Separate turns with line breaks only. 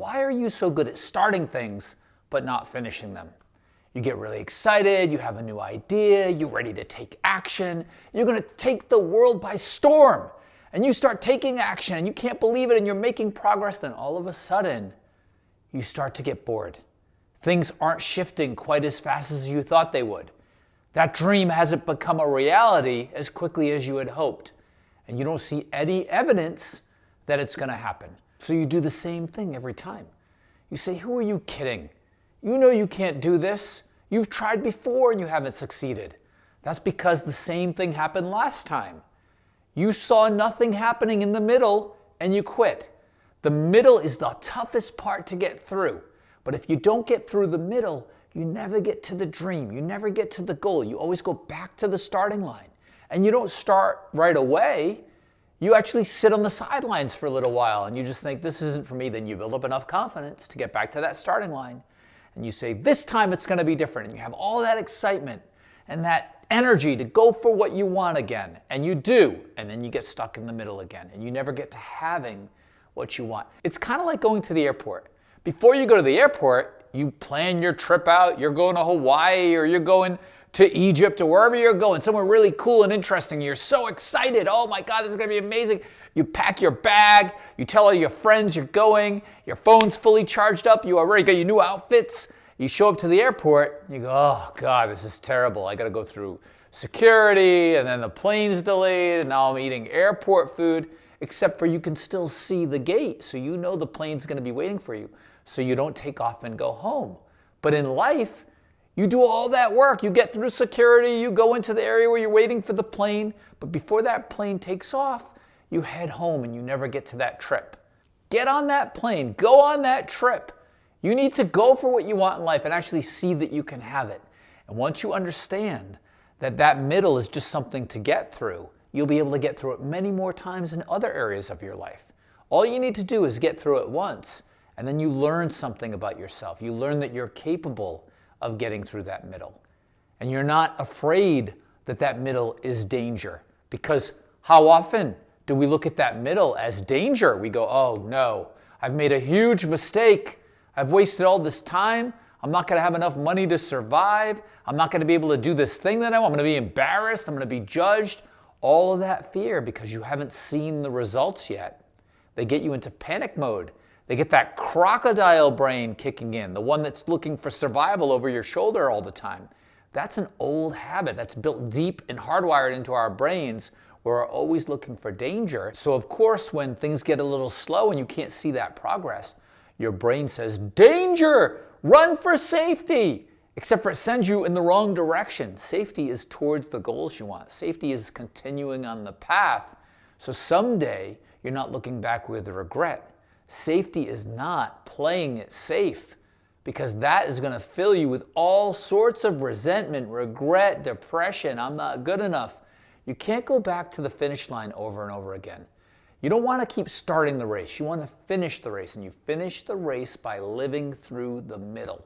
why are you so good at starting things but not finishing them? You get really excited, you have a new idea, you're ready to take action, you're going to take the world by storm, and you start taking action and you can't believe it and you're making progress, then all of a sudden you start to get bored. Things aren't shifting quite as fast as you thought they would. That dream hasn't become a reality as quickly as you had hoped, and you don't see any evidence that it's going to happen. So you do the same thing every time. You say, who are you kidding? You know you can't do this. You've tried before and you haven't succeeded. That's because the same thing happened last time. You saw nothing happening in the middle and you quit. The middle is the toughest part to get through. But if you don't get through the middle, you never get to the dream. You never get to the goal. You always go back to the starting line. And you don't start right away. You actually sit on the sidelines for a little while and you just think, this isn't for me. Then you build up enough confidence to get back to that starting line. And you say, this time it's going to be different. And you have all that excitement and that energy to go for what you want again. And you do. And then you get stuck in the middle again. And you never get to having what you want. It's kind of like going to the airport. Before you go to the airport, you plan your trip out. You're going to Hawaii or you're going to Egypt or wherever you're going, somewhere really cool and interesting. You're so excited. Oh my God, this is going to be amazing. You pack your bag. You tell all your friends you're going. Your phone's fully charged up. You already got your new outfits. You show up to the airport. You go, oh God, this is terrible. I got to go through security and then the plane's delayed and now I'm eating airport food, except for you can still see the gate. So you know the plane's going to be waiting for you. So you don't take off and go home. But in life, you do all that work. You get through security, you go into the area where you're waiting for the plane, but before that plane takes off, you head home and you never get to that trip. Get on that plane, go on that trip. You need to go for what you want in life and actually see that you can have it. And once you understand that that middle is just something to get through, you'll be able to get through it many more times in other areas of your life. All you need to do is get through it once. And then you learn something about yourself. You learn that you're capable of getting through that middle. And you're not afraid that that middle is danger. Because how often do we look at that middle as danger? We go, oh no, I've made a huge mistake. I've wasted all this time. I'm not going to have enough money to survive. I'm not going to be able to do this thing that I want. I'm going to be embarrassed. I'm going to be judged. All of that fear because you haven't seen the results yet. They get you into panic mode. They get that crocodile brain kicking in, the one that's looking for survival over your shoulder all the time. That's an old habit that's built deep and hardwired into our brains. We're always looking for danger. So of course, when things get a little slow and you can't see that progress, your brain says, danger, run for safety. Except for it sends you in the wrong direction. Safety is towards the goals you want. Safety is continuing on the path. So someday you're not looking back with regret. Safety is not playing it safe because that is going to fill you with all sorts of resentment, regret, depression. I'm not good enough. You can't go back to the finish line over and over again. You don't want to keep starting the race. You want to finish the race, and you finish the race by living through the middle.